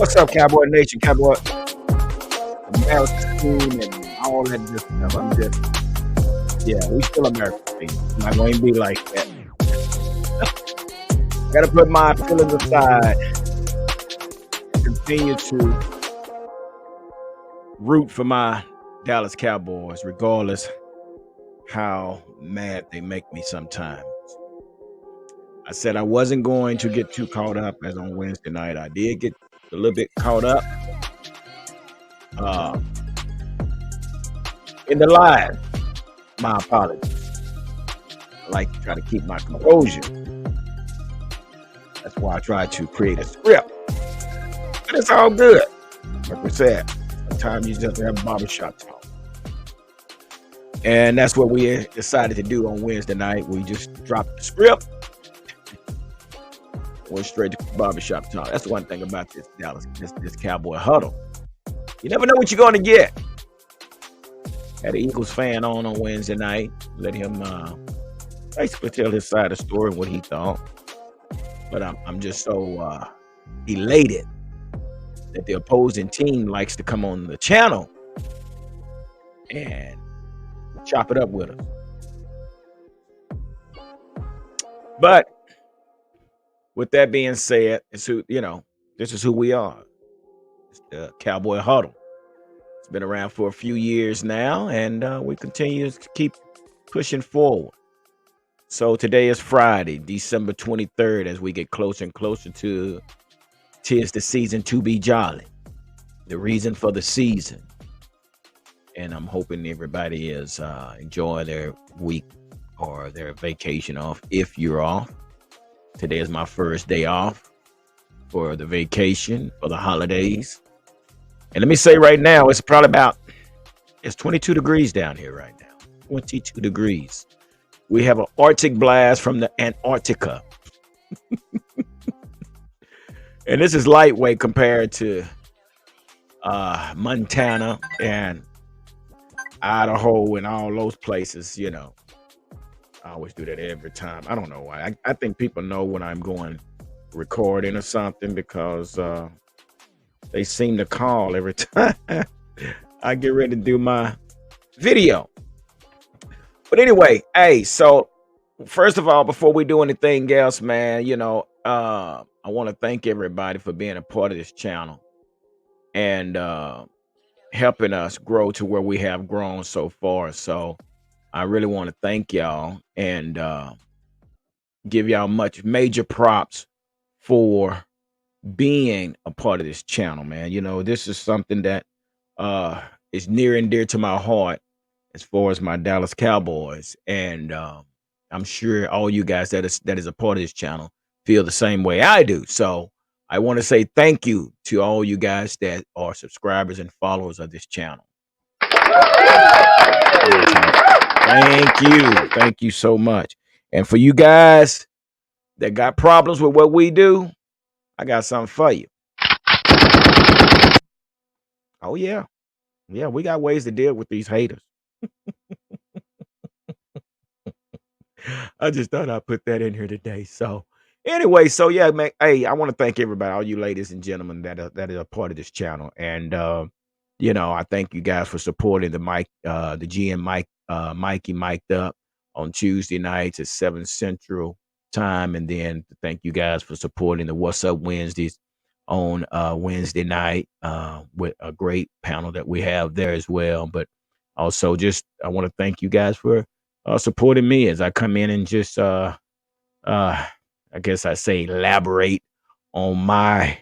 What's up, Cowboy Nation, Cowboy American team, and all that good stuff? Yeah, we still American team. I'm not going to be like that. Got to put my feelings aside and continue to root for my Dallas Cowboys, regardless how mad they make me sometimes. I said I wasn't going to get too caught up as on Wednesday night. I did get a little bit caught up uh, in the live. My apologies. I like to try to keep my composure. That's why I try to create a script. But it's all good. Like we said, sometimes you just have to have barbershop talk. And that's what we decided to do on Wednesday night. We just dropped the script. Went straight to barbershop talk. That's the one thing about this Dallas, this Cowboy huddle. You never know what you're going to get. Had an Eagles fan on Wednesday night. Let him basically tell his side of the story and what he thought. But I'm just so elated that the opposing team likes to come on the channel and chop it up with us. But with that being said, this is who we are. It's the Cowboy Huddle. It's been around for a few years now, and we continue to keep pushing forward. So today is Friday, December 23rd, as we get closer and closer to "'Tis the season to be jolly," the reason for the season. And I'm hoping everybody is enjoying their week or their vacation off, if you're off. Today is my first day off for the vacation, for the holidays. And let me say right now, it's 22 degrees down here right now. 22 degrees. We have an Arctic blast from the Antarctica. And this is lightweight compared to Montana and Idaho and all those places, I always do that every time. I don't know why. I think people know when I'm going recording or something because they seem to call every time I get ready to do my video. But anyway, hey, so first of all, before we do anything else, man, I want to thank everybody for being a part of this channel and helping us grow to where we have grown so far. So I really want to thank y'all and give y'all major props for being a part of this channel, man. This is something that is near and dear to my heart as far as my Dallas Cowboys. And I'm sure all you guys that is a part of this channel feel the same way I do. So I want to say thank you to all you guys that are subscribers and followers of this channel. Thank you. Thank you so much. And for you guys that got problems with what we do, I got something for you. Oh, yeah. Yeah, we got ways to deal with these haters. I just thought I'd put that in here today. So anyway, yeah, man. Hey, I want to thank everybody, all you ladies and gentlemen that are a part of this channel. And I thank you guys for supporting the GM Mikey mic'd up on Tuesday nights at 7 Central Time. And then thank you guys for supporting the What's Up Wednesdays on Wednesday night with a great panel that we have there as well. But also I want to thank you guys for supporting me as I come in and just I guess I say elaborate on my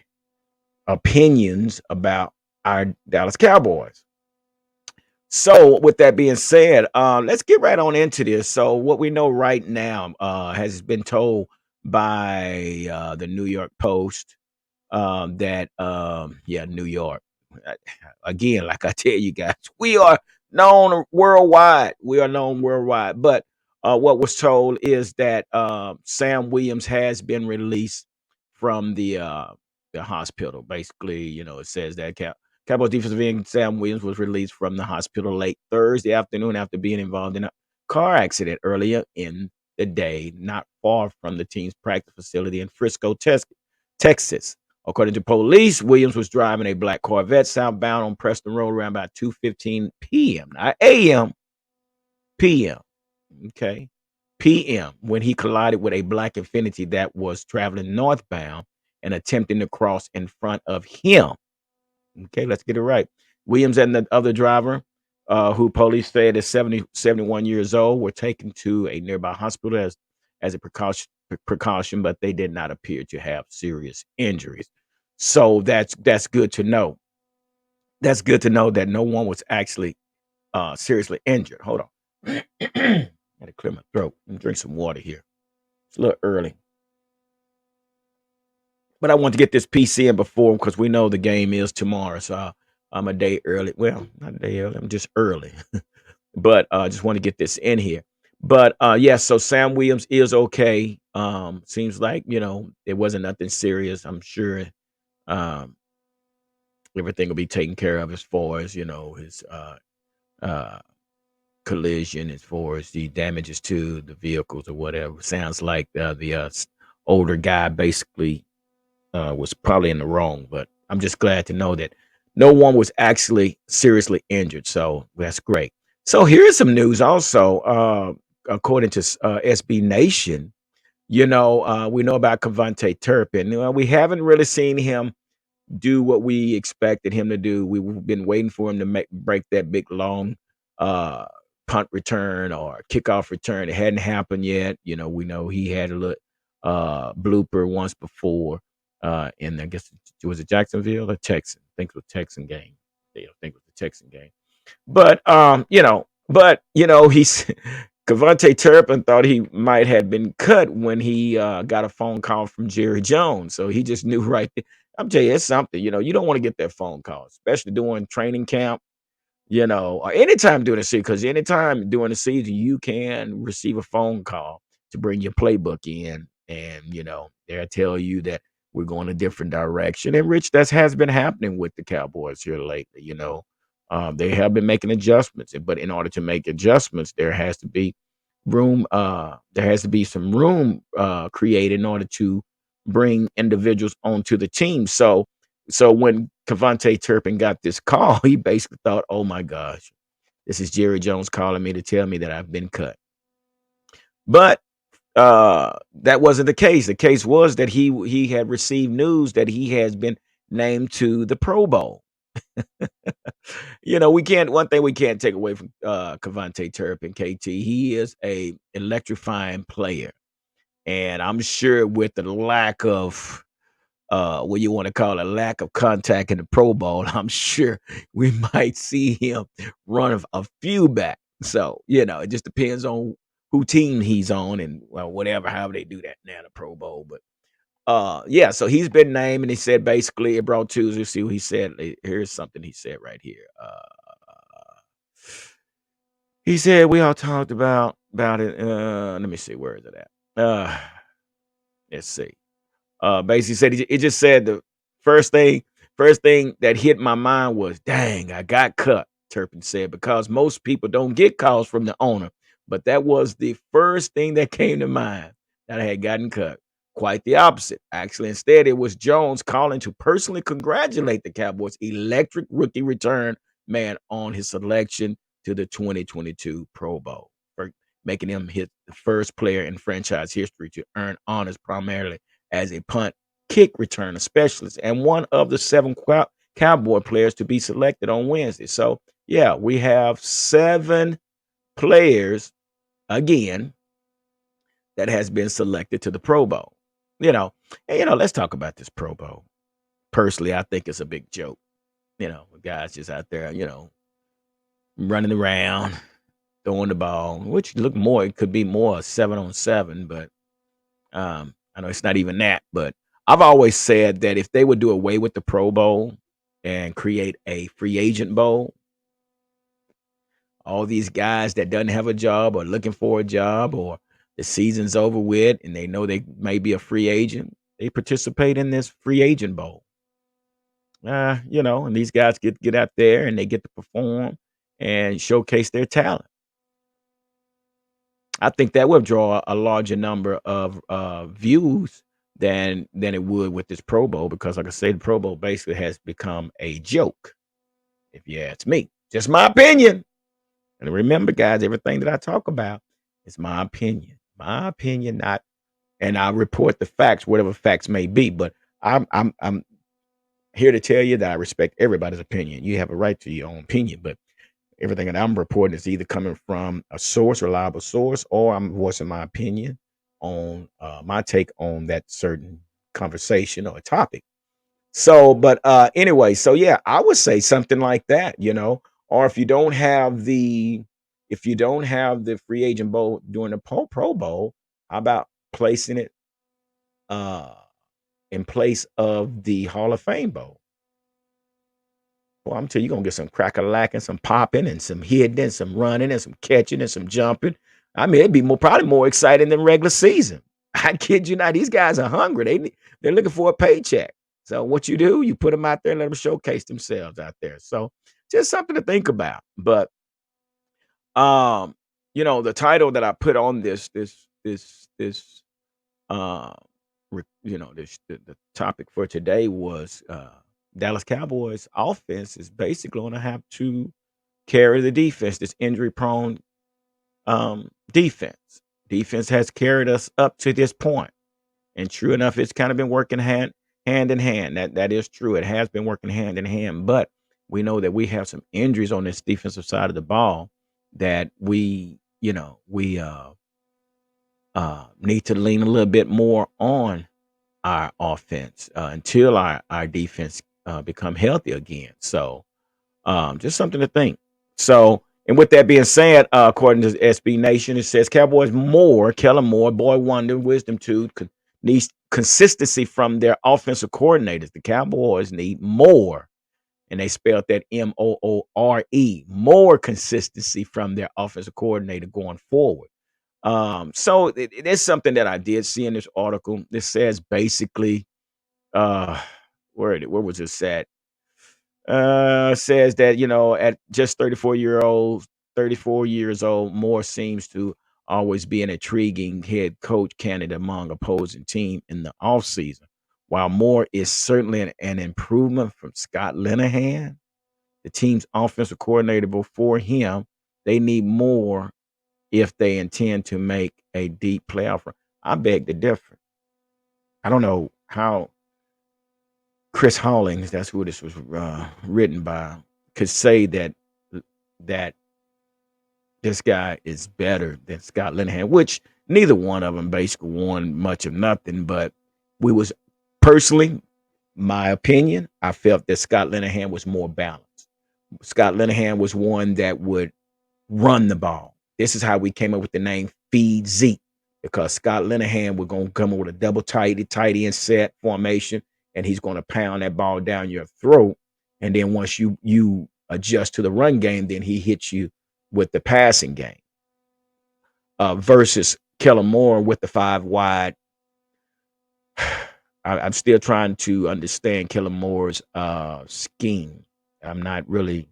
opinions about our Dallas Cowboys. So with that being said, let's get right on into this. So what we know right now has been told by the New York Post that New York, again, like I tell you guys, we are known worldwide. But what was told is that Sam Williams has been released from the hospital. Basically, it says that Cowboys defensive end Sam Williams was released from the hospital late Thursday afternoon after being involved in a car accident earlier in the day, not far from the team's practice facility in Frisco, Texas. According to police, Williams was driving a black Corvette southbound on Preston Road around about 2:15 p.m. Not a.m. p.m. Okay, p.m. when he collided with a black Infiniti that was traveling northbound and attempting to cross in front of him. Okay, let's get it right. Williams and the other driver, who police said is 71 years old, were taken to a nearby hospital as a precaution, but they did not appear to have serious injuries. So that's good to know. That's good to know that no one was actually seriously injured. Hold on. Gotta clear my throat and drink some water here. It's a little early. But I want to get this PC in before because we know the game is tomorrow. So I'm a day early. Well, not a day early. I'm just early. But I just want to get this in here. But yes, so Sam Williams is okay. Seems like, it wasn't nothing serious. I'm sure um everything will be taken care of as far as, his uh collision, as far as the damages to the vehicles or whatever. Sounds like the older guy basically was probably in the wrong, but I'm just glad to know that no one was actually seriously injured. So that's great. So here's some news also. According to SB Nation, we know about Cavante Turpin. We haven't really seen him do what we expected him to do. We've been waiting for him to break that big long uh punt return or kickoff return. It hadn't happened yet. We know he had a little blooper once before in, I guess it was, Jacksonville or Texan. I think it was Texan game. Yeah, I think it was the Texan game. But he's Cavante Turpin thought he might have been cut when he got a phone call from Jerry Jones. So he just knew right there. I'm telling you, it's something. You don't want to get that phone call, especially during training camp, or anytime during the season, because anytime during the season, you can receive a phone call to bring your playbook in, and they'll tell you that we're going a different direction. And Rich, that has been happening with the Cowboys here lately. They have been making adjustments, but in order to make adjustments, there has to be room. There has to be some room created in order to bring individuals onto the team. So when Cavante Turpin got this call, he basically thought, "Oh my gosh, this is Jerry Jones calling me to tell me that I've been cut." But that wasn't the case. The case was that he had received news that he has been named to the Pro Bowl. We can't. One thing we can't take away from Cavante Turpin, KT. He is a electrifying player, and I'm sure with the lack of what you want to call a lack of contact in the Pro Bowl, I'm sure we might see him run a few back. So, it just depends on who team he's on and, well, whatever, however they do that now in the Pro Bowl. But yeah, so he's been named, and he said basically it brought Tuesday. See what he said. Here's something he said right here. He said we all talked about it. Let me see, where is it at? Let's see. Basically said it just said the first thing first thing that hit my mind was, dang, I got cut. Turpin said, because most people don't get calls from the owner, but that was the first thing that came to mind, that I had gotten cut. Quite the opposite. Actually, instead, it was Jones calling to personally congratulate the Cowboys' electric rookie return man on his selection to the 2022 Pro Bowl, for making him hit the first player in franchise history to earn honors primarily as a punt kick returner specialist and one of the seven Cowboy players to be selected on Wednesday. So, yeah, we have seven players again that has been selected to the Pro Bowl. Let's talk about this Pro Bowl. Personally, I think it's a big joke. Guys just out there, running around, throwing the ball, which look more, it could be more 7-on-7, but I know it's not even that. But I've always said that if they would do away with the Pro Bowl and create a free agent bowl, all these guys that doesn't have a job or looking for a job, or the season's over with and they know they may be a free agent, they participate in this free agent bowl. And these guys get out there and they get to perform and showcase their talent. I think that would draw a larger number of views than it would with this Pro Bowl, because like I say, the Pro Bowl basically has become a joke, if you ask me. Just my opinion. And remember, guys, everything that I talk about is my opinion. My opinion, not, and I report the facts, whatever facts may be. But I'm here to tell you that I respect everybody's opinion. You have a right to your own opinion, but everything that I'm reporting is either coming from a source, reliable source, or I'm voicing my opinion on my take on that certain conversation or topic. So, but anyway, so yeah, I would say something like that, or if you don't have the free agent bowl during the Pro Bowl, how about placing it uh in place of the Hall of Fame Bowl? Well, I'm telling you, you're gonna get some cracker lacking, some popping, and some hitting, and some running, and some catching, and some jumping. I mean, it'd be probably more exciting than regular season. I kid you not. These guys are hungry. They're looking for a paycheck. So what you do, you put them out there and let them showcase themselves out there. So just something to think about. But um, the title that I put on this uh, the topic for today was Dallas Cowboys offense is basically going to have to carry the defense, this injury prone defense. Defense has carried us up to this point. And true enough, it's kind of been working hand in hand. That is true. It has been working hand in hand, but we know that we have some injuries on this defensive side of the ball that we need to lean a little bit more on our offense until our defense become healthy again. So just something to think. So, and with that being said, according to SB Nation, it says Kellen Moore, boy wonder, wisdom tooth, needs consistency from their offensive coordinators. The Cowboys need more, and they spelled that Moore, more consistency from their offensive coordinator going forward. So it is something that I did see in this article. This says basically, uh, where was this at? Says that at just 34 years old, Moore seems to always be an intriguing head coach candidate among opposing team in the offseason. While Moore is certainly an improvement from Scott Linehan, the team's offensive coordinator before him, they need more if they intend to make a deep playoff run. I beg to differ. I don't know how Chris Hollings, that's who this was written by, could say that this guy is better than Scott Linehan, which neither one of them basically won much of nothing. But we was personally, my opinion, I felt that Scott Linehan was more balanced. Scott Linehan was one that would run the ball. This is how we came up with the name Feed Zeke, because Scott Linehan was going to come up with a double tight end set formation, and he's going to pound that ball down your throat. And then once you adjust to the run game, then he hits you with the passing game. Versus Kellen Moore with the 5 wide. I'm still trying to understand Kellen Moore's scheme. I'm not really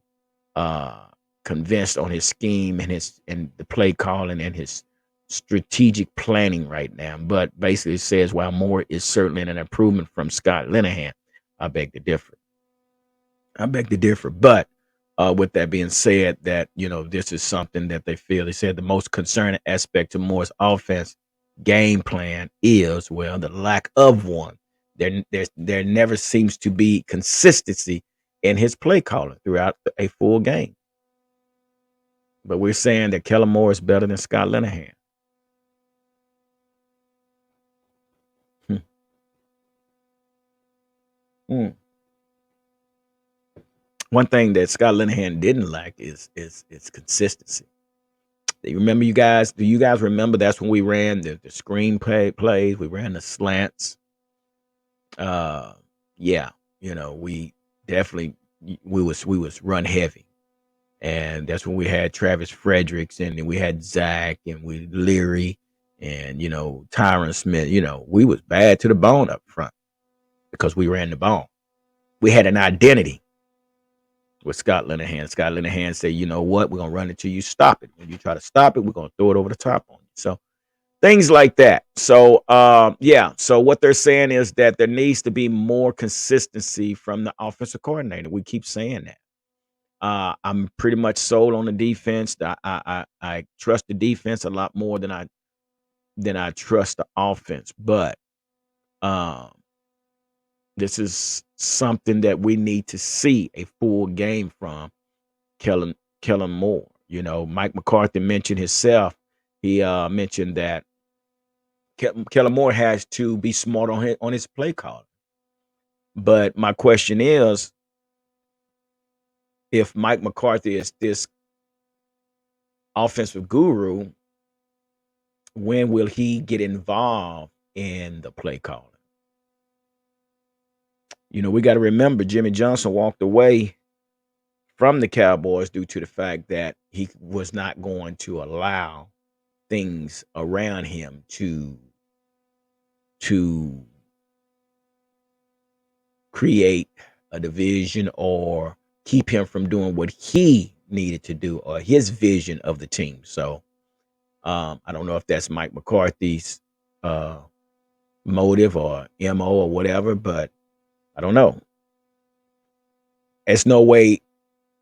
convinced on his scheme and the play calling and his strategic planning right now. But basically it says while Moore is certainly an improvement from Scott Linehan, I beg to differ. But with that being said, that this is something that they feel. They said the most concerning aspect to Moore's offense game plan is, well, the lack of one. There never seems to be consistency in his play calling throughout a full game. But we're saying that Kellen Moore is better than Scott Linehan. Hmm. Hmm. One thing that Scott Linehan didn't lack is consistency. Remember, you guys? Do you guys remember? That's when we ran the screen plays. We ran the slants. Uh, yeah, we definitely we was run heavy, and that's when we had Travis Fredericks, and then we had Zach, and we Leary, and Tyron Smith. We was bad to the bone up front because we ran the ball. We had an identity with Scott Linehan. Scott Linehan said, you know what, we're gonna run it till you stop it. When you try to stop it, we're gonna throw it over the top on you. So Things like that. So, yeah. So what they're saying is that there needs to be more consistency from the offensive coordinator. We keep saying that. I'm pretty much sold on the defense. I trust the defense a lot more than I trust the offense. But um, this is something that we need to see a full game from Kellen Kellen Moore. You know, Mike McCarthy mentioned himself. He mentioned that Kellen Moore has to be smart on his play call. But my question is, if Mike McCarthy is this offensive guru, when will he get involved in the play calling? You know, we got to remember Jimmy Johnson walked away from the Cowboys due to the fact that he was not going to allow things around him to create a division or keep him from doing what he needed to do or his vision of the team. So I don't know if that's Mike McCarthy's uh, motive or MO or whatever, but I don't know. There's no way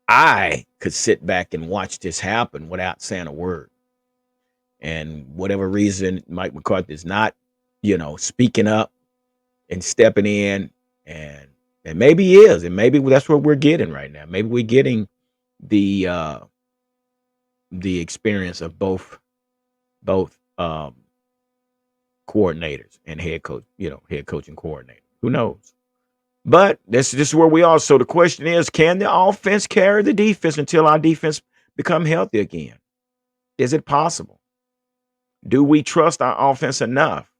I could sit back and watch this happen without saying a word. And whatever reason Mike McCarthy is not, speaking up and stepping in, and maybe he is, and maybe that's what we're getting right now. Maybe we're getting the uh the experience of both coordinators and head coach, head coaching coordinator. Who knows? But this is where we are. So the question is, can the offense carry the defense until our defense become healthy again? Is it possible? Do we trust our offense enough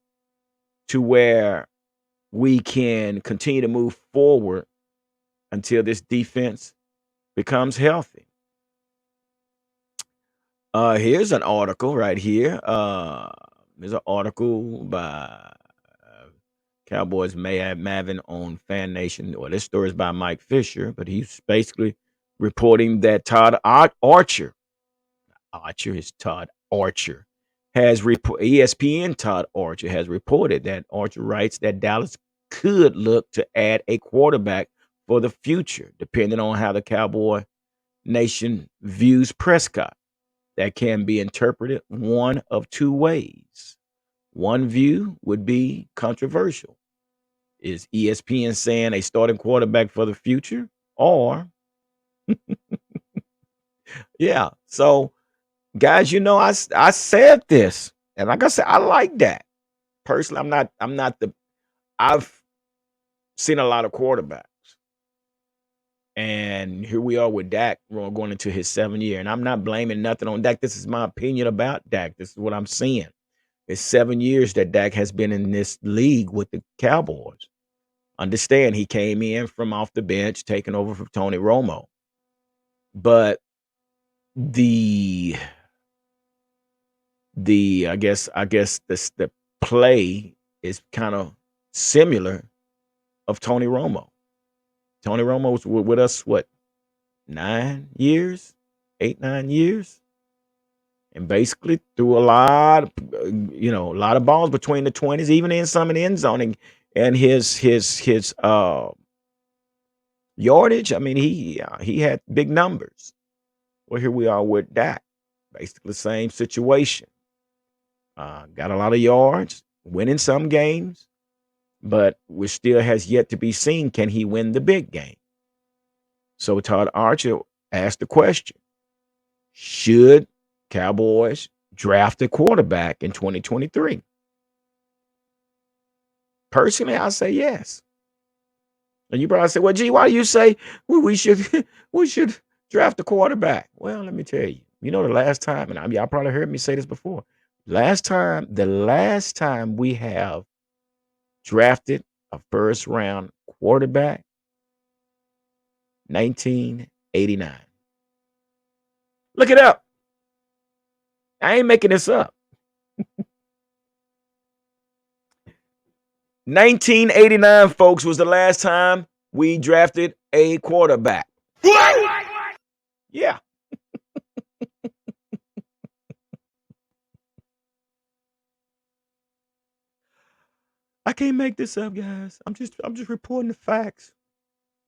to where we can continue to move forward until this defense becomes healthy? Here's an article right here. There's an article by Cowboys Mavin on Fan Nation. Well, this story is by Mike Fisher, but he's basically reporting that Archer is Todd Archer, ESPN Todd Archer has reported that Archer writes that Dallas could look to add a quarterback for the future, depending on how the Cowboy Nation views Prescott. That can be interpreted one of two ways. One view would be controversial. Is ESPN saying a starting quarterback for the future? Or, yeah. So, guys, I said this, and like I said, I like that. Personally, I've seen a lot of quarterbacks. And here we are with Dak going into his 7th year. And I'm not blaming nothing on Dak. This is my opinion about Dak. This is what I'm seeing. It's 7 years that Dak has been in this league with the Cowboys. Understand, he came in from off the bench, taking over from Tony Romo. But the I guess the play is kind of similar of Tony Romo. Tony Romo was with us what, 9 years, 8 9 years, and basically threw a lot of balls between the 20s, even in some in the end zone, and his yardage. I mean, he had big numbers. Well, here we are with Dak, basically the same situation. Got a lot of yards, winning some games, but we still has yet to be seen. Can he win the big game? So Todd Archer asked the question: should Cowboys draft a quarterback in 2023? Personally, I say yes. And you probably say, "Well, gee, why do you say we should we should draft a quarterback?" Well, let me tell you. You know, the last time, and y'all probably heard me say this before. The last time we have drafted a first round quarterback, 1989. Look it up. I ain't making this up. 1989, folks, was the last time we drafted a quarterback. Yeah. I can't make this up, guys. I'm just reporting the facts.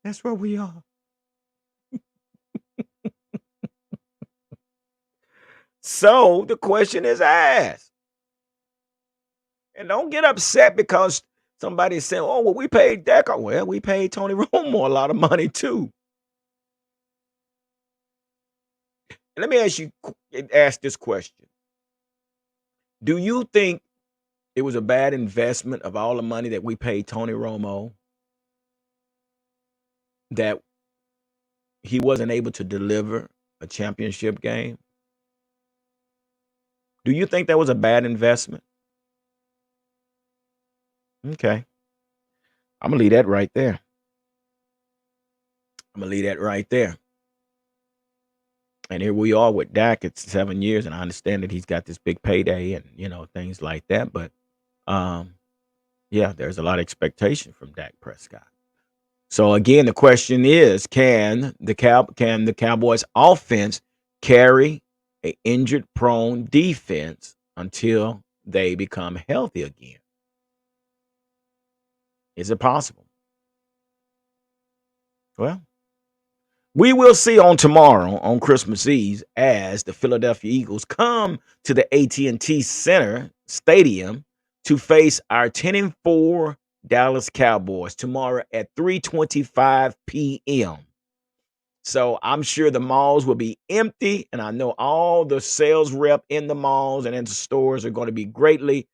That's where we are. So the question is asked. And don't get upset because somebody's saying, oh, well, we paid Decker. Well, we paid Tony Romo a lot of money too. And let me ask this question. Do you think it was a bad investment of all the money that we paid Tony Romo that he wasn't able to deliver a championship game? Do you think that was a bad investment? Okay. I'm going to leave that right there. I'm going to leave that right there. And here we are with Dak. It's 7 years, and I understand that he's got this big payday and, things like that. But, yeah, there's a lot of expectation from Dak Prescott. So, again, the question is, can the Cowboys offense carry an injured-prone defense until they become healthy again? Is it possible? Well, we will see on tomorrow, on Christmas Eve, as the Philadelphia Eagles come to the AT&T Center Stadium to face our 10-4 Dallas Cowboys tomorrow at 3:25 p.m. So I'm sure the malls will be empty, and I know all the sales rep in the malls and in the stores are going to be greatly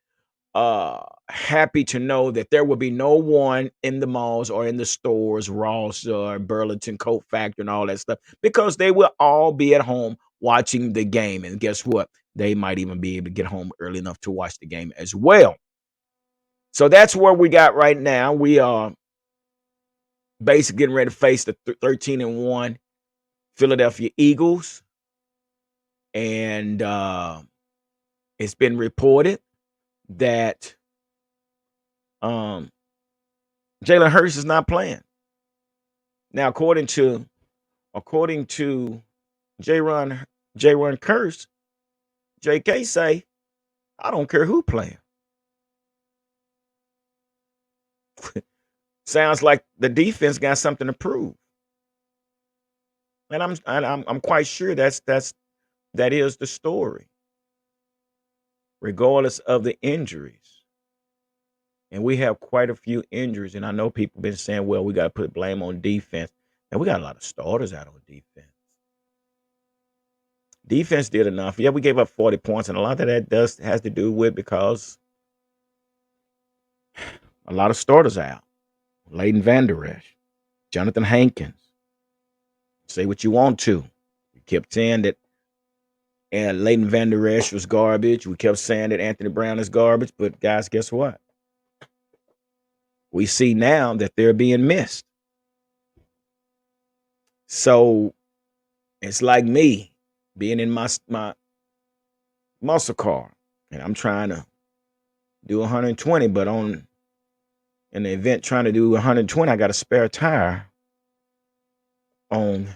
happy to know that there will be no one in the malls or in the stores, Ross or Burlington Coat Factory and all that stuff, because they will all be at home watching the game. And guess what? They might even be able to get home early enough to watch the game as well. So that's where we got right now. We are basically getting ready to face the 13-1 Philadelphia Eagles. And it's been reported that Jalen Hurts is not playing. Now, according to J-Ron Curse, JK say, I don't care who playing. Sounds like the defense got something to prove. And I'm quite sure that is the story, regardless of the injuries. And we have quite a few injuries. And I know people been saying, well, we got to put blame on defense. And we got a lot of starters out on defense. Defense did enough. Yeah, we gave up 40 points. And a lot of that has to do with because a lot of starters out. Leighton Vander Esch, Jonathan Hankins. Say what you want to. You kept saying that and Leighton Vander Esch was garbage. We kept saying that Anthony Brown is garbage. But guys, guess what? We see now that they're being missed. So it's like me being in my muscle car, and I'm trying to do 120, but in the event trying to do 120, I got a spare tire on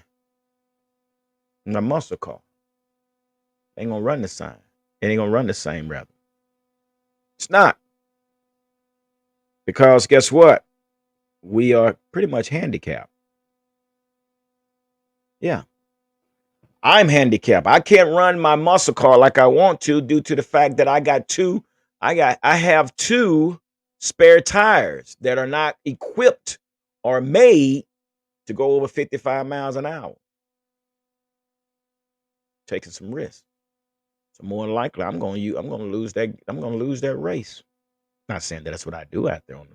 my muscle car. It ain't gonna run the same. It ain't gonna run the same, rather. It's not. Because guess what? We are pretty much handicapped. Yeah. I'm handicapped. I can't run my muscle car like I want to due to the fact that I have two spare tires that are not equipped or made to go over 55 miles an hour. Taking some risks. So more than likely I'm going to lose that race. Not saying that that's what I do out there on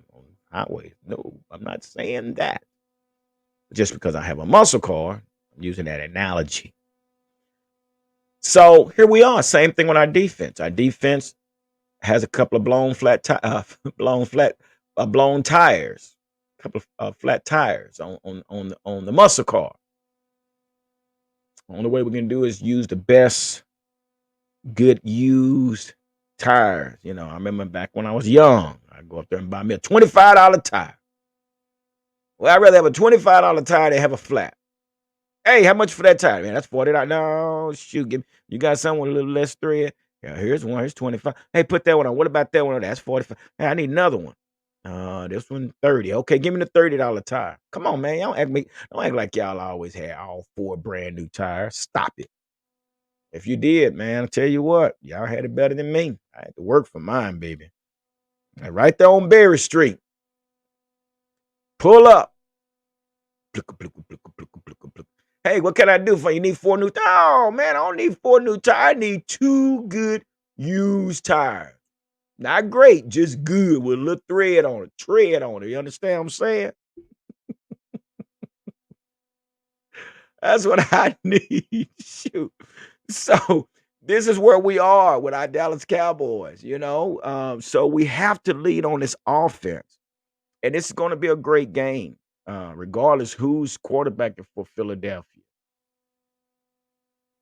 highways. No, I'm not saying that. Just because I have a muscle car, I'm using that analogy. So here we are. Same thing with our defense. Our defense has a couple of blown tires, a couple of flat tires on the muscle car. The only way we can do is use the best, good used tires. I remember back when I was young, I'd go up there and buy me a $25 tire. Well, I'd rather have a $25 tire than have a flat. Hey, how much for that tire? Man, that's $40. No, shoot, you got something with a little less thread? Yeah, here's one. Here's 25. Hey, put that one on. What about that one? That's 45. Hey, I need another one. This one 30. Okay, give me the $30 tire. Come on, man. Y'all don't act like y'all always had all 4 brand new tires. Stop it. If you did, man, I'll tell you what, y'all had it better than me. I had to work for mine, baby. And right there on Berry Street. Pull up. Hey, what can I do for you? You need 4 new tires? Oh, man, I don't need 4 new tires. I need 2 good used tires. Not great, just good with a little thread on it, tread on it. You understand what I'm saying? That's what I need. Shoot. So this is where we are with our Dallas Cowboys, you know. So we have to lead on this offense. And it's going to be a great game, regardless who's quarterbacking for Philadelphia.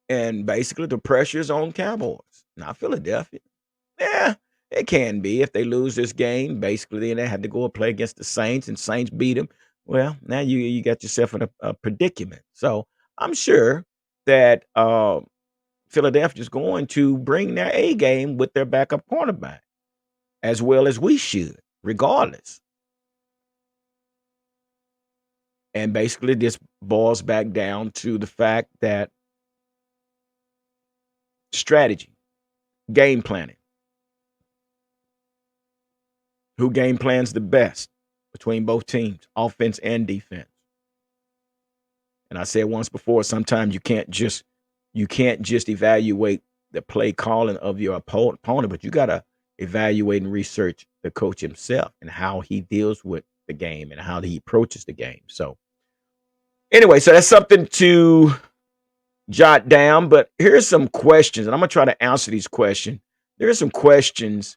And basically the pressure is on Cowboys, not Philadelphia. Yeah, it can be if they lose this game. Basically, then they had to go and play against the Saints, and Saints beat them. Well, now you got yourself in a predicament. So I'm sure that Philadelphia is going to bring their A game with their backup cornerback, as well as we should, regardless. And basically, this boils back down to the fact that strategy, game planning. Who game plans the best between both teams, offense and defense? And I said once before, sometimes you can't just evaluate the play calling of your opponent, but you gotta evaluate and research the coach himself and how he deals with the game and how he approaches the game. So anyway, so that's something to jot down. But here's some questions, and I'm gonna try to answer these questions. There are some questions.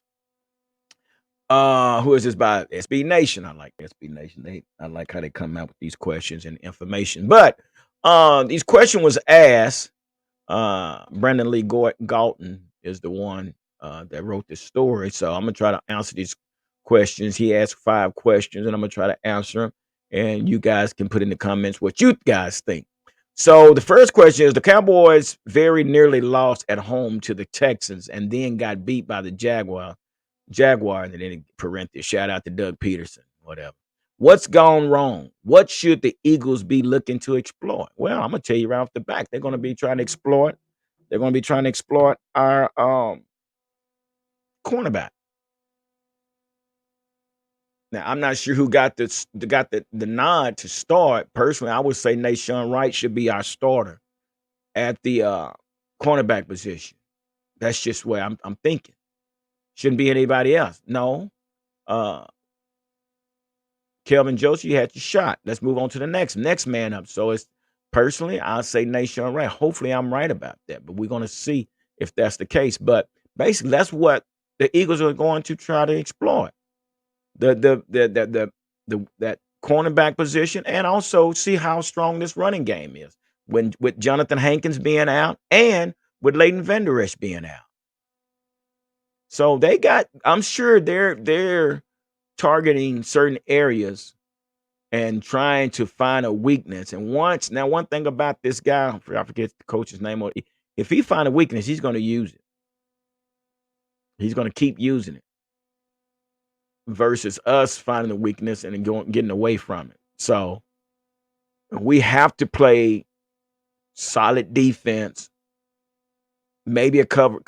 Who is this by? SB Nation. I like SB Nation. I like how they come out with these questions and information. But these question was asked. Brandon Lee Galton is the one that wrote this story. So I'm gonna try to answer these questions. He asked 5 questions, and I'm gonna try to answer them. And you guys can put in the comments what you guys think. So the first question is: the Cowboys very nearly lost at home to the Texans, and then got beat by the Jaguar, and then in parentheses, shout out to Doug Peterson, whatever. What's gone wrong? What should the Eagles be looking to exploit? Well, I'm gonna tell you right off the back, they're gonna be trying to exploit. They're gonna be trying to exploit our cornerback. Now, I'm not sure who got the nod to start. Personally, I would say Nashawn Wright should be our starter at the cornerback position. That's just where I'm thinking. Shouldn't be anybody else. No. Uh Kelvin Josie, you had your shot. Let's move on to the next man up. So it's personally, I'll say Nation Wright. Hopefully, I'm right about that, but we're going to see if that's the case. But basically, that's what the Eagles are going to try to exploit the that cornerback position, and also see how strong this running game is when with Jonathan Hankins being out and with Leighton Vander Esch being out. So they got. I'm sure they're targeting certain areas and trying to find a weakness. And one thing about this guy, I forget the coach's name, if he find a weakness, he's going to use it. He's going to keep using it versus us finding a weakness and then getting away from it. So we have to play solid defense, maybe a cover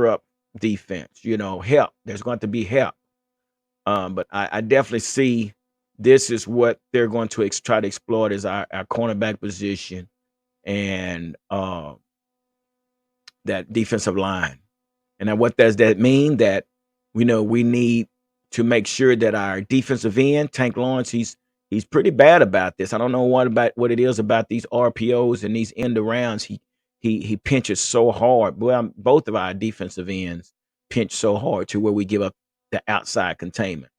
up defense. Help. There's going to be help. But I definitely see this is what they're going to try to exploit is our cornerback position and that defensive line. And now what does that mean? That we need to make sure that our defensive end, Tank Lawrence, he's pretty bad about this. I don't know what it is about these RPOs and these end arounds. He pinches so hard. Well, both of our defensive ends pinch so hard to where we give up the outside containment.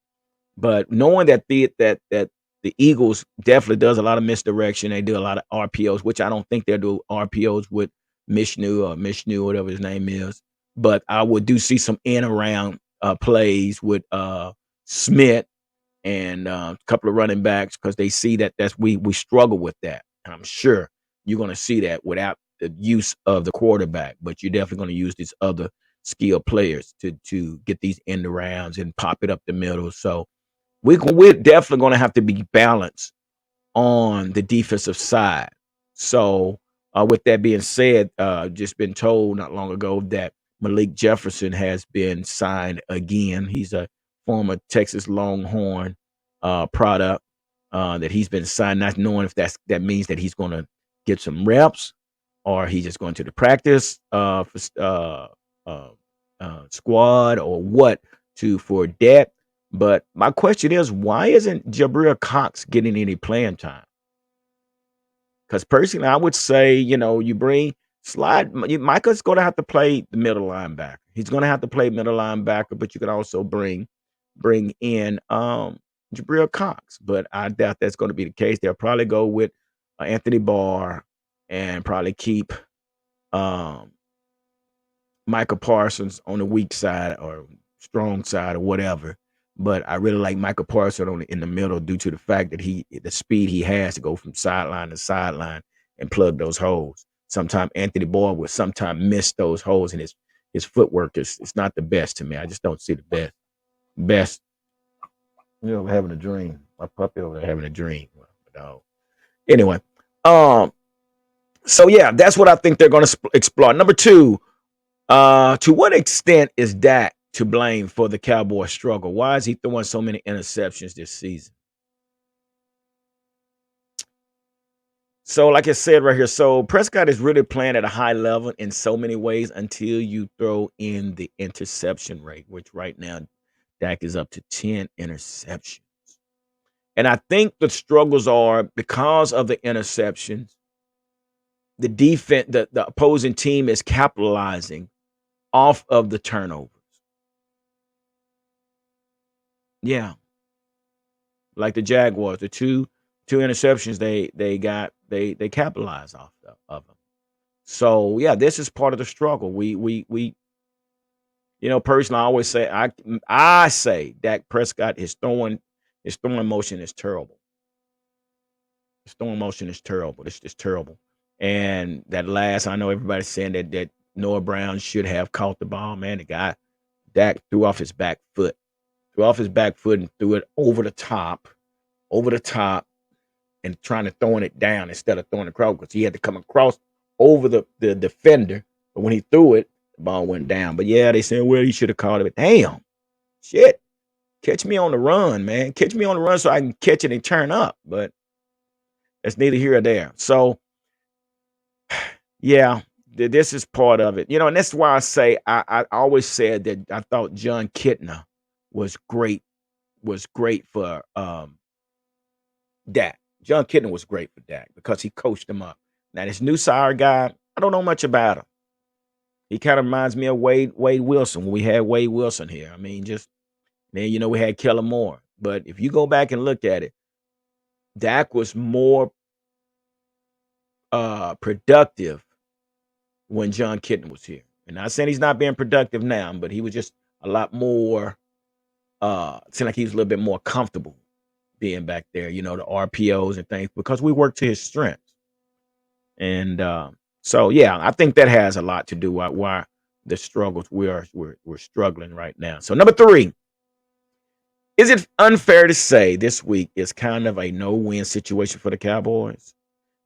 But knowing that the Eagles definitely does a lot of misdirection, they do a lot of RPOs, which I don't think they'll do RPOs with Mishnu, whatever his name is. But I would do see some in around plays with Smith and a couple of running backs because they see that's we struggle with that. And I'm sure you're going to see that without the use of the quarterback, but you're definitely going to use these other skilled players to get these end arounds and pop it up the middle. So we're definitely going to have to be balanced on the defensive side. So, with that being said, just been told not long ago that Malik Jefferson has been signed again. He's a former Texas Longhorn product that he's been signed, not knowing if that means that he's going to get some reps or he's just going to the practice uh, squad or what to for that. But my question is, why isn't Jabril Cox getting any playing time? Because personally, I would say, you bring Micah's going to have to play the middle linebacker. He's going to have to play middle linebacker, but you could also bring in Jabril Cox. But I doubt that's going to be the case. They'll probably go with Anthony Barr and probably keep um, Micah Parsons on the weak side or strong side or whatever. But I really like Micah Parsons in the middle due to the fact that the speed he has to go from sideline to sideline and plug those holes. Sometimes Anthony Boyd will sometimes miss those holes, and his footwork is it's not the best to me. I just don't see the best. Having a dream. My puppy over there having a dream. No. Anyway, um, so yeah, that's what I think they're going to explore. Number two, to what extent is Dak to blame for the Cowboys' struggle? Why is he throwing so many interceptions this season? So, like I said right here, so Prescott is really playing at a high level in so many ways until you throw in the interception rate, which right now Dak is up to 10 interceptions. And I think the struggles are because of the interceptions, the defense, the opposing team is capitalizing off of the turnovers. Yeah, like the Jaguars, the two interceptions they capitalized off of them. So yeah, this is part of the struggle. We personally, I always say I say Dak Prescott his throwing motion is terrible. His throwing motion is terrible. It's just terrible. And that last, I know everybody's saying that Noah Brown should have caught the ball. Man, the guy Dak threw off his back foot and threw it over the top, and trying to throwing it down instead of throwing it across because he had to come across over the defender. But when he threw it, the ball went down. But yeah, they said, well, he should have caught it. But damn, shit. Catch me on the run, man. Catch me on the run so I can catch it and turn up. But that's neither here or there. So yeah, this is part of it. And that's why I say I always said that I thought John Kitna was great for Dak. John Kitna was great for Dak because he coached him up. Now this new sire guy, I don't know much about him. He kind of reminds me of Wade Wilson when we had Wade Wilson here. I mean, just then we had Kellen Moore. But if you go back and look at it, Dak was more productive when John Kitna was here. And not saying he's not being productive now, but he was just a lot more seemed like he was a little bit more comfortable being back there, the RPOs and things, because we work to his strengths. And so yeah, I think that has a lot to do with why the struggles we're struggling right now. So number three, is it unfair to say this week is kind of a no-win situation for the Cowboys?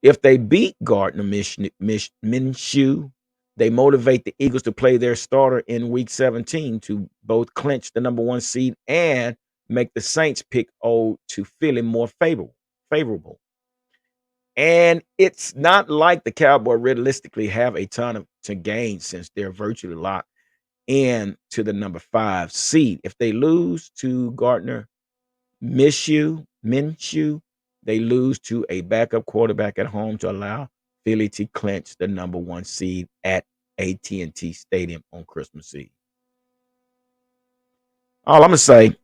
If they beat Gardner Minshew, they motivate the Eagles to play their starter in Week 17 to both clinch the number one seed and make the Saints pick to Philly more favorable. And it's not like the Cowboys realistically have a ton to gain since they're virtually locked in to the number 5 seed. If they lose to Gardner Minshew, they lose to a backup quarterback at home to allow Philly to clinch the number 1 seed at AT&T Stadium on Christmas Eve. All I'm going to say,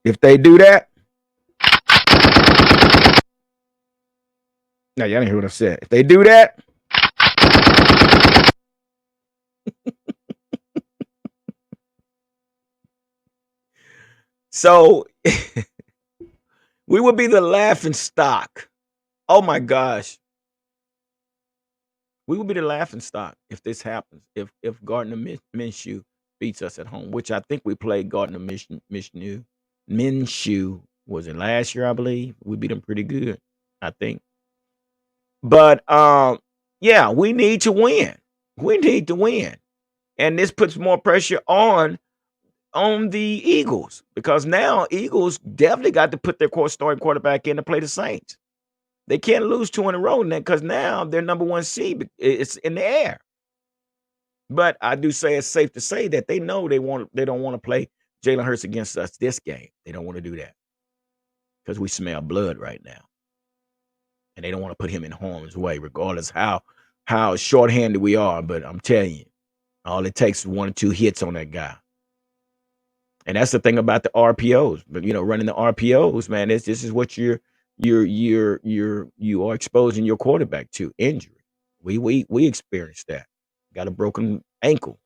if they do that, now y'all didn't hear what I said. If they do that, so we will be the laughing stock. Oh my gosh. We will be the laughing stock if this happens. If Gardner Minshew beats us at home, which I think we played Gardner Minshew Was it last year? I believe we beat them pretty good. I think. But yeah, we need to win. We need to win, and this puts more pressure on the Eagles because now Eagles definitely got to put their starting quarterback in to play the Saints. They can't lose two in a row now because now their number one seed it's in the air. But I do say it's safe to say that they know they don't want to play Jalen Hurts against us this game. They don't want to do that because we smell blood right now, and they don't want to put him in harm's way, regardless how shorthanded we are. But I'm telling you, all it takes is 1 or 2 hits on that guy. And that's the thing about the RPOs. But running the RPOs, man, this is what you are exposing your quarterback to injury. We experienced that. Got a broken ankle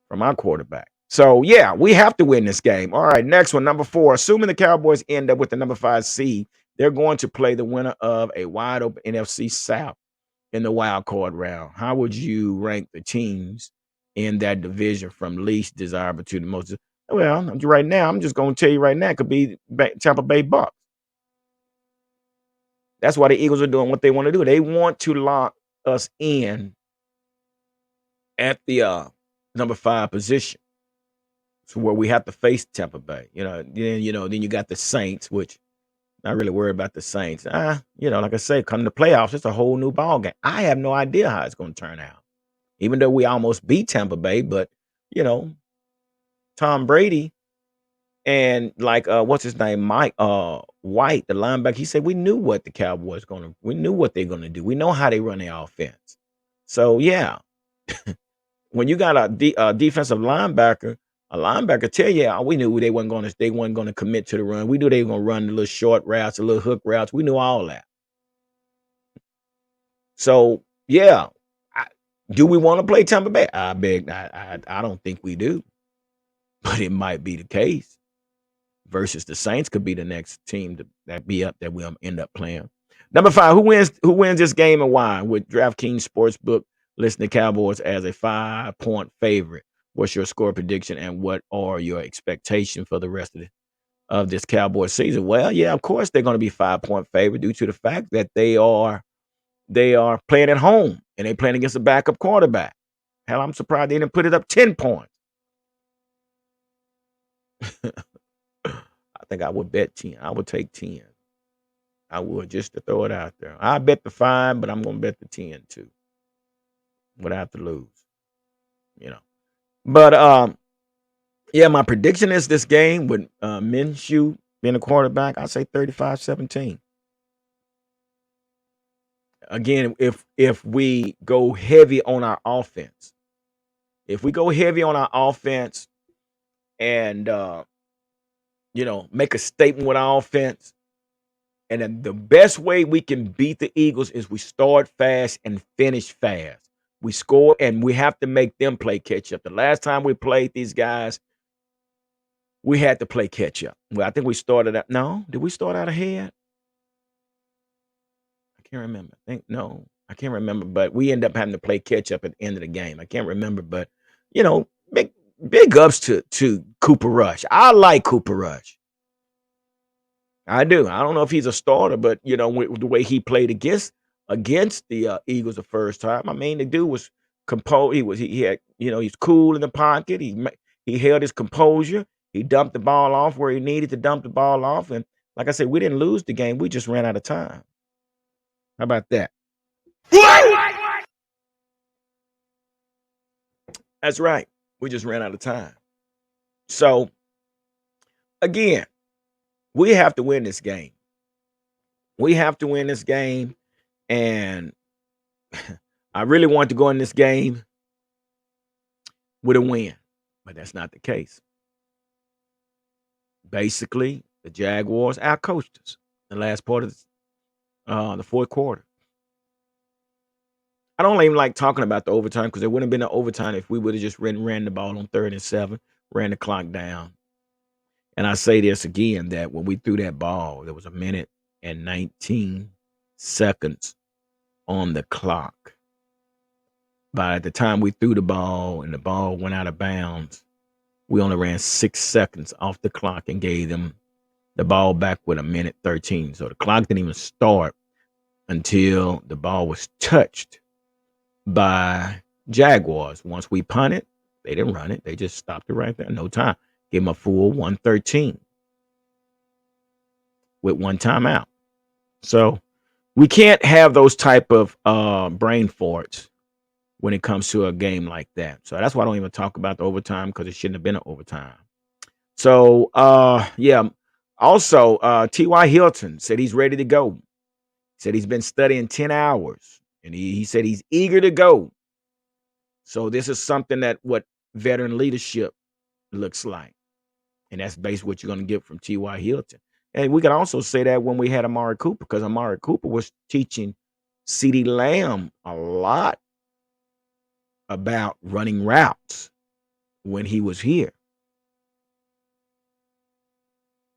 from our quarterback. So yeah, we have to win this game. All right, next one, number 4. Assuming the Cowboys end up with the number 5 seed, they're going to play the winner of a wide open NFC South in the wild card round. How would you rank the teams in that division from least desirable to the most? Well, right now, I'm just going to tell you right now, it could be Tampa Bay Bucks. That's why the Eagles are doing what they want to do. They want to lock us in at the number 5 position. So where we have to face Tampa Bay. Then you got the Saints, which not really worried about the Saints. Like I say, come to playoffs, it's a whole new ball game. I have no idea how it's going to turn out. Even though we almost beat Tampa Bay, but Tom Brady and what's his name, Mike White, the linebacker, he said we knew what the Cowboys we knew what they're gonna do. We know how they run their offense. So yeah, when you got a defensive linebacker, a linebacker tell you, we knew they weren't gonna commit to the run. We knew they were gonna run the little short routes, the little hook routes. We knew all that. So yeah, do we want to play Tampa Bay? I don't think we do, but it might be the case. Versus the Saints could be the next team that we'll end up playing. Number 5, who wins this game and why? With DraftKings Sportsbook listing the Cowboys as a 5-point favorite. What's your score prediction and what are your expectations for the rest of this Cowboys season? Well, yeah, of course they're going to be 5-point favorite due to the fact that they are playing at home and they playing against a backup quarterback. Hell, I'm surprised they didn't put it up 10 points. I think I would bet 10. I would take 10. I would, just to throw it out there. I bet the 5, but I'm going to bet the 10 too. Would have to lose. But yeah, my prediction is this game with Minshew being a quarterback, I say 35-17. Again, if we go heavy on our offense. If we go heavy on our offense and make a statement with our offense, and then the best way we can beat the Eagles is we start fast and finish fast. We score, and we have to make them play catch up. The last time we played these guys, we had to play catch up. Well, I think we started out. No, did we start out ahead? I can't remember. I can't remember. But we end up having to play catch up at the end of the game. I can't remember. But big ups to Cooper Rush. I like Cooper Rush. I do. I don't know if he's a starter, but with the way he played against the Eagles the first time, I mean, the dude was composed. He had he's cool in the pocket. He held his composure. He dumped the ball off where he needed to dump the ball off, and like I said, we didn't lose the game. We just ran out of time. How about that? That's right. We just ran out of time. So again, we have to win this game. We have to win this game. And I really want to go in this game with a win, but that's not the case. Basically, the Jaguars outcoached us in the last part of the fourth quarter. I don't even like talking about the overtime because there wouldn't have been an overtime if we would have just ran the ball on 3rd and 7, ran the clock down. And I say this again, that when we threw that ball, there was 1 minute and 19 seconds on the clock. By the time we threw the ball and the ball went out of bounds, we only ran 6 seconds off the clock and gave them the ball back with 1:13. So the clock didn't even start until the ball was touched by Jaguars. Once we punted, they didn't run it. They just stopped it right there. No time. Give them a full 113 with one timeout. So we can't have those type of brain farts when it comes to a game like that. So that's why I don't even talk about the overtime, because it shouldn't have been an overtime. So yeah. Also, T.Y. Hilton said he's ready to go. Said he's been studying 10 hours, and he said he's eager to go. So this is something that what veteran leadership looks like. And that's basically what you're going to get from T.Y. Hilton. And we can also say that when we had Amari Cooper, because Amari Cooper was teaching CeeDee Lamb a lot about running routes when he was here.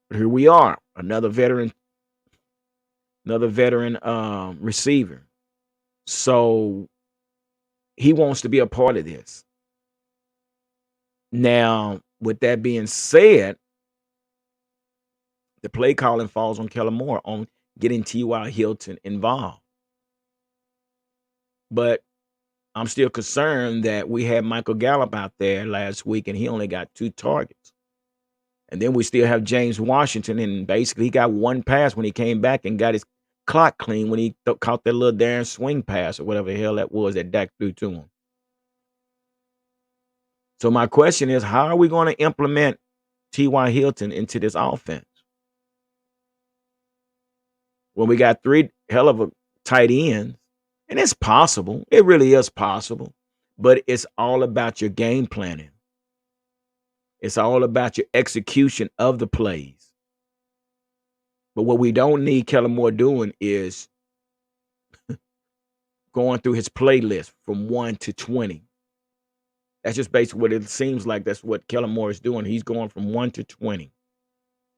But here we are, another veteran receiver. So he wants to be a part of this. Now, with that being said, the play calling falls on Kellen Moore on getting T.Y. Hilton involved. But I'm still concerned that we had Michael Gallup out there last week, and he only got 2 targets. And then we still have James Washington, and basically he got 1 pass when he came back and got his clock clean when he caught that little darn swing pass or whatever the hell that was that Dak threw to him. So my question is, how are we going to implement T.Y. Hilton into this offense when we got 3 hell of a tight ends? And it's possible. It really is possible. But it's all about your game planning. It's all about your execution of the plays. But what we don't need Kellen Moore doing is going through his playlist from 1 to 20. That's just basically what it seems like. That's what Kellen Moore is doing. He's going from 1 to 20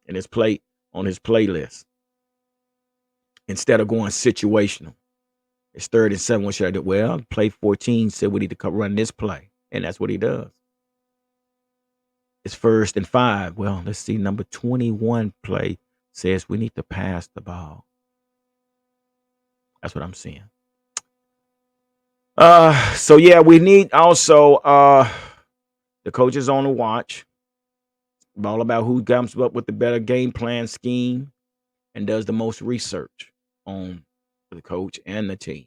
in his playlist instead of going situational. It's 3rd and 7. What should I do? Well, play 14 said we need to run this play, and that's what he does. It's 1st and 5. Well, let's see. Number 21 play says we need to pass the ball. That's what I'm seeing. So yeah, we need also the coaches on the watch. It's all about who comes up with the better game plan scheme and does the most research on the coach and the team.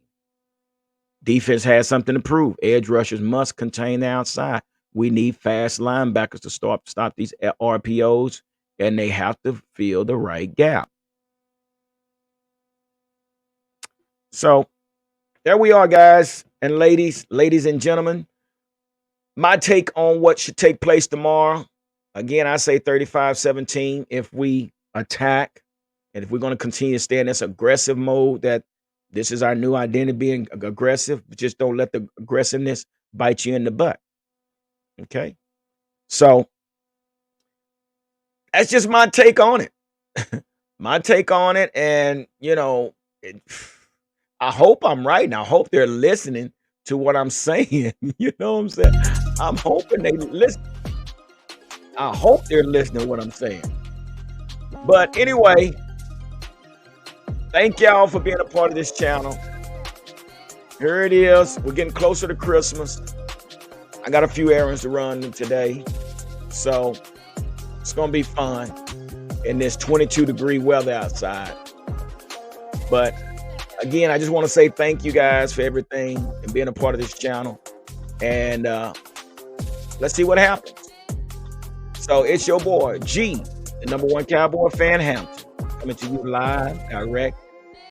Defense has something to prove. Edge rushers must contain the outside. We need fast linebackers to stop these RPOs, and they have to fill the right gap. So there we are, guys and ladies and gentlemen. My take on what should take place tomorrow. Again, I say 35-17 if we attack. And if we're going to continue to stay in this aggressive mode, that this is our new identity, being aggressive, just don't let the aggressiveness bite you in the butt. Okay? So that's just my take on it. My take on it. And, I hope I'm right. And I hope they're listening to what I'm saying. You know what I'm saying? I'm hoping they listen. I hope they're listening to what I'm saying. But anyway, thank y'all for being a part of this channel. Here it is. We're getting closer to Christmas. I got a few errands to run today. So it's going to be fun in this 22-degree weather outside. But again, I just want to say thank you guys for everything and being a part of this channel. And let's see what happens. So it's your boy, G, the #1 Cowboy fan, Hampton, coming to you live, direct,